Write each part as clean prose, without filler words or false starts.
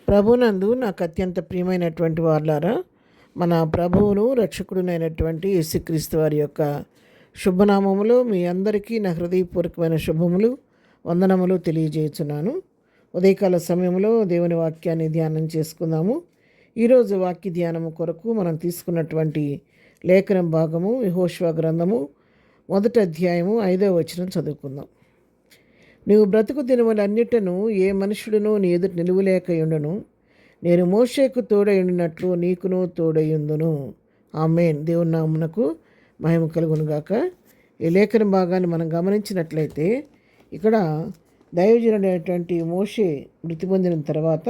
ప్రభునందు నాకు అత్యంత ప్రియమైనటువంటి వారులారా, మన ప్రభువును రక్షకుడునైనటువంటి యేసుక్రీస్తు వారి యొక్క శుభనామములో మీ అందరికీ నా హృదయపూర్వకమైన శుభములు వందనములు తెలియజేయుచున్నాను. ఉదయకాల సమయంలో దేవుని వాక్యాన్ని ధ్యానం చేసుకుందాము. ఈరోజు వాక్య ధ్యానము కొరకు మనం తీసుకున్నటువంటి లేఖనం భాగము యెహోషువ గ్రంథము 1వ అధ్యాయము 5వ వచనం చదువుకుందాం. నీవు బ్రతుకు దినములన్నిటను ఏ మనుషుడునూ నీ ఎదుట నిలువలేకయుండును. నేను మోషేకు తోడయుండినట్లు నీకును తోడయుందును. ఆమేన్. దేవుని నామమునకు మహిమ కలుగునుగాక. ఈ లేఖన భాగాన్ని మనం గమనించినట్లయితే ఇక్కడ దైవజనుడైనటువంటి మోషే మృతి పొందిన తర్వాత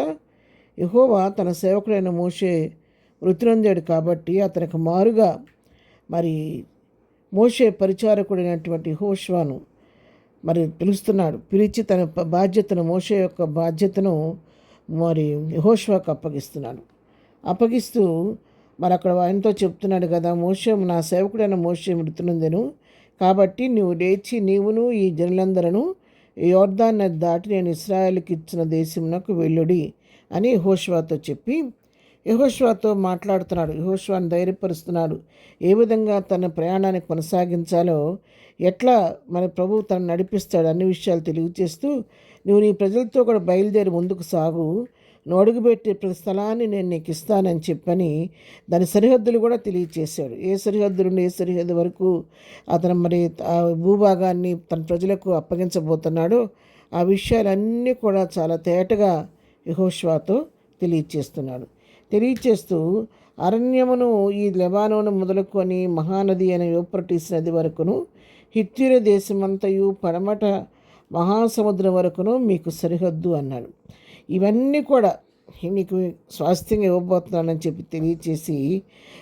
యెహోవా తన సేవకుడైన మోషే మృతి నొందాడు కాబట్టి అతనికి మారుగా మరి మోషే పరిచారకుడైనటువంటి యెహోషువను పిలుస్తున్నాడు. పిలిచి తన బాధ్యతను, మోషే యొక్క బాధ్యతను యెహోషువకు అప్పగిస్తూ అక్కడ ఆయనతో చెప్తున్నాడు కదా, మోషే నా సేవకుడైన మోషే మృతి నొందెను కాబట్టి నువ్వు లేచి నీవును ఈ జనులందరూ యోర్దాను నది దాటి నేను ఇశ్రాయేలుకి ఇచ్చిన దేశమునకు వెళ్ళుడి అని యెహోషువతో చెప్పి యెహోషువతో మాట్లాడుతున్నాడు. యెహోషువను ధైర్యపరుస్తున్నాడు. ఏ విధంగా తన ప్రయాణాన్ని కొనసాగించాలో, ఎట్లా మన ప్రభువు తను నడిపిస్తాడు అన్ని విషయాలు తెలియజేస్తూ, నువ్వు నీ ప్రజలతో కూడా బయలుదేరి ముందుకు సాగు, నువ్వు అడుగుపెట్టే ప్రతి స్థలాన్ని నేను నీకు ఇస్తానని చెప్పని దాని సరిహద్దులు కూడా తెలియచేశాడు. ఏ సరిహద్దు నుండి ఏ సరిహద్దు వరకు అతను ఆ భూభాగాన్ని తన ప్రజలకు అప్పగించబోతున్నాడో ఆ విషయాలన్నీ కూడా చాలా తేటగా యెహోషువతో తెలియచేస్తూ అరణ్యమును ఈ లెబానోను మొదలుకొని మహానది అయిన యూఫ్రటీస్ నది వరకును, హిత్తీయుల దేశమంతయు పడమట మహాసముద్రం వరకును మీకు సరిహద్దు అన్నాడు. ఇవన్నీ కూడా నీకు స్వాస్థ్యంగా ఇవ్వబోతున్నానని చెప్పి తెలియచేసి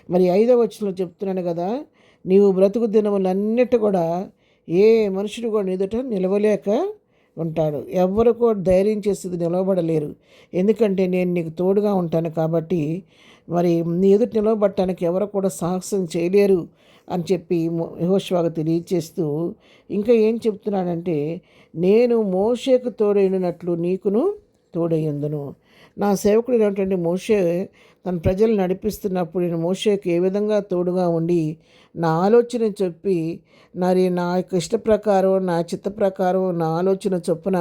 5వ వచనంలో చెప్తున్నాను కదా, నీవు బ్రతుకు దినములన్నిటి కూడా ఏ మనుషుడు కూడా ఎదుట నిలవలేక ఉంటాడు. ఎవరు కూడా ధైర్యం చేసేది నిలవబడలేరు. ఎందుకంటే నేను నీకు తోడుగా ఉంటాను కాబట్టి నీ ఎదుట నిలవబడటానికి ఎవరు కూడా సాహసం చేయలేరు అని చెప్పి యెహోషువకు తెలియచేస్తూ ఇంకా ఏం చెప్తున్నాడంటే, నేను మోషేకు తోడైనట్లు నీకును తోడయ్యుందును. నా సేవకుడైనటువంటి మోషే తన ప్రజలు నడిపిస్తున్నప్పుడు నేను మోషేకు ఏ విధంగా తోడుగా ఉండి నా ఆలోచన చెప్పి నా యొక్క ఇష్ట ప్రకారం, నా చిత్త ప్రకారం, నా ఆలోచన చొప్పున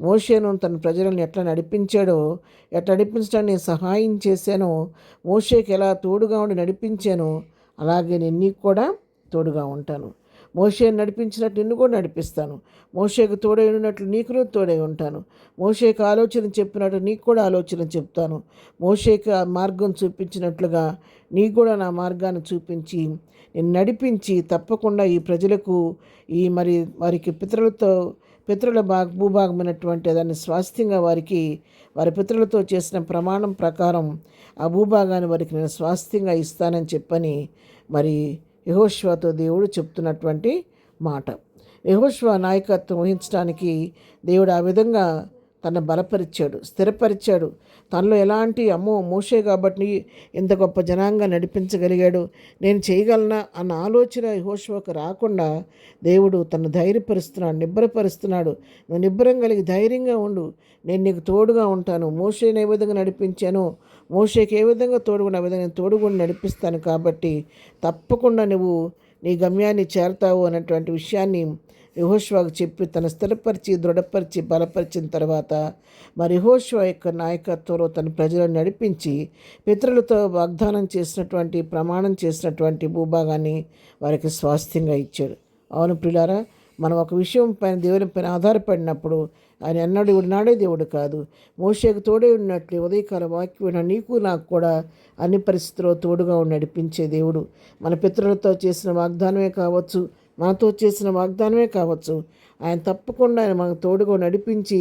మోషేను తన ప్రజలను ఎట్లా నడిపించడానికి నేను సహాయం చేశానో, మోషేకి ఎలా తోడుగా ఉండి నడిపించానో అలాగే నేను నీకు కూడా తోడుగా ఉంటాను. మోషేను నడిపించినట్టు నిన్ను కూడా నడిపిస్తాను. మోషేకు తోడై ఉన్నట్లు నీకు తోడై ఉంటాను. మోషేకు ఆలోచన చెప్పినట్టు నీకు కూడా ఆలోచన చెప్తాను. మోషేకు ఆ మార్గం చూపించినట్లుగా నీకు కూడా నా మార్గాన్ని చూపించి నేను నడిపించి తప్పకుండా ఈ ప్రజలకు వారికి పితరుల భూభాగమైనటువంటి దాన్ని స్వాస్థ్యంగా వారి పితరులతో చేసిన ప్రమాణం ప్రకారం ఆ భూభాగాన్ని వారికి నేను స్వాస్థ్యంగా ఇస్తానని చెప్పని యెహోషువతో దేవుడు చెప్తున్నటువంటి మాట. యెహోషువ నాయకత్వం వహించడానికి దేవుడు ఆ విధంగా తను బలపరిచాడు, స్థిరపరిచాడు. తనలో ఎలాంటి మోషే కాబట్టి ఎంత గొప్ప జనాంగా నడిపించగలిగాడు, నేను చేయగలనా అన్న ఆలోచన యెహోషువకు రాకుండా దేవుడు తను ధైర్యపరుస్తున్నాడు, నిబ్బరపరుస్తున్నాడు. నువ్వు నిబ్బరం కలిగి ధైర్యంగా ఉండు, నేను నీకు తోడుగా ఉంటాను. మోషేని ఏ విధంగా నడిపించానో, మోషేకి ఏ విధంగా తోడుగా విధంగా నేను తోడుగా నడిపిస్తాను కాబట్టి తప్పకుండా నువ్వు నీ గమ్యాన్ని చేరతావు అన్నటువంటి విషయాన్ని యెహోషువకు చెప్పి తను స్థిరపరిచి దృఢపరిచి బలపరిచిన తర్వాత యెహోషువ యొక్క నాయకత్వంలో తన ప్రజలను నడిపించి పితరులతో వాగ్దానం చేసినటువంటి ప్రమాణం చేసినటువంటి భూభాగాన్ని వారికి స్వాస్థ్యంగా ఇచ్చాడు. అవును ప్రియులారా, మనం ఒక విషయం పైన దేవుని పైన ఆధారపడినప్పుడు ఆయన అన్నాడు నాడే దేవుడు కాదు, మోషేకు తోడే ఉన్నట్లు ఉదయకాల వాక్యం నీకు నాకు కూడా అన్ని పరిస్థితుల్లో తోడుగా నడిపించే దేవుడు. మన పితరులతో చేసిన వాగ్దానమే కావచ్చు, మనతో చేసిన వాగ్దానమే కావచ్చు, ఆయన తప్పకుండా ఆయన మనకు తోడుగా నడిపించి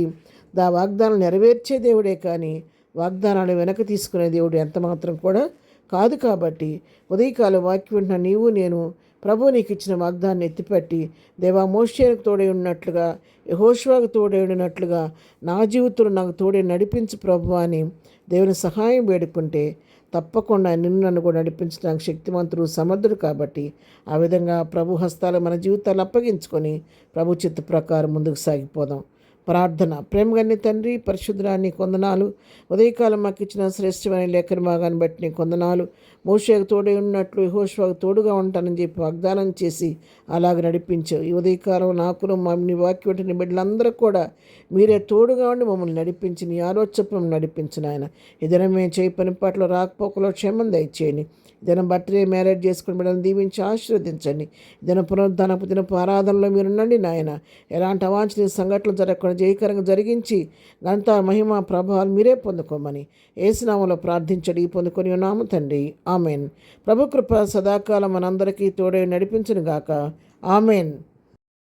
వాగ్దానాలు నెరవేర్చే దేవుడే కానీ వాగ్దానాలు వెనక తీసుకునే దేవుడు ఎంత మాత్రం కూడా కాదు. కాబట్టి ఉదయకాల వాక్యం వింటున్న నీవు నేను ప్రభు నీకు ఇచ్చిన వాగ్దాన్ని ఎత్తిపెట్టి, దేవా మోషేకు తోడై ఉన్నట్లుగా యెహోషువకు తోడై ఉన్నట్లుగా నా జీవితంలో నాకు తోడే నడిపించు ప్రభు అని దేవుని సహాయం వేడుకుంటే తప్పకుండా నన్ను కూడా నడిపించడానికి శక్తిమంతుడు సమర్థుడు. కాబట్టి ఆ విధంగా ప్రభు హస్తాలు మన జీవితాలు అప్పగించుకొని ప్రభు చిత్త ప్రకారం ముందుకు సాగిపోదాం. ప్రార్థన. ప్రేమగన్ని తండ్రి, పరిశుద్ధురాన్ని కొందనాలు. ఉదయకాలం మాకు ఇచ్చిన శ్రేష్టమైన లేఖన భాగాన్ని బట్టి నీ కొందనాలు. మోషేకు తోడై ఉన్నట్లు యెహోషువకు తోడుగా ఉంటానని చెప్పి వాగ్దానం చేసి అలాగ నడిపించావు. ఈ ఉదయకాలం నాకును నీ వాక్యం వింటున్న బిడ్డలందరూ కూడా మీరే తోడుగా ఉండి మమ్మల్ని నడిపించి నీ ఆలోచన నడిపించిన ఆయన. ఈ దినం మేము చేయి పని పట్ల రాకపోకలో క్షేమం దయచేయండి. దినం బర్త్డే మ్యారేజ్ చేసుకుని బిడ్డలను దీవించి ఆశీర్వదించండి. దిన పునరుద్ధానపు దినపు ఆరాధనలో మీరుండండి నాయన. ఎలాంటి అవాంఛనీయ సంఘటనలు జరగకుండా జయకరంగా జరిగించి ఘనత మహిమ ప్రభావాలు మీరే పొందుకోమని యేసునామములో ప్రార్థించడి పొందుకొని ఉన్నాము తండ్రి. ఆమెన్. ప్రభు కృప సదాకాలం మనందరికీ తోడై నడిపించును గాక. ఆమెన్.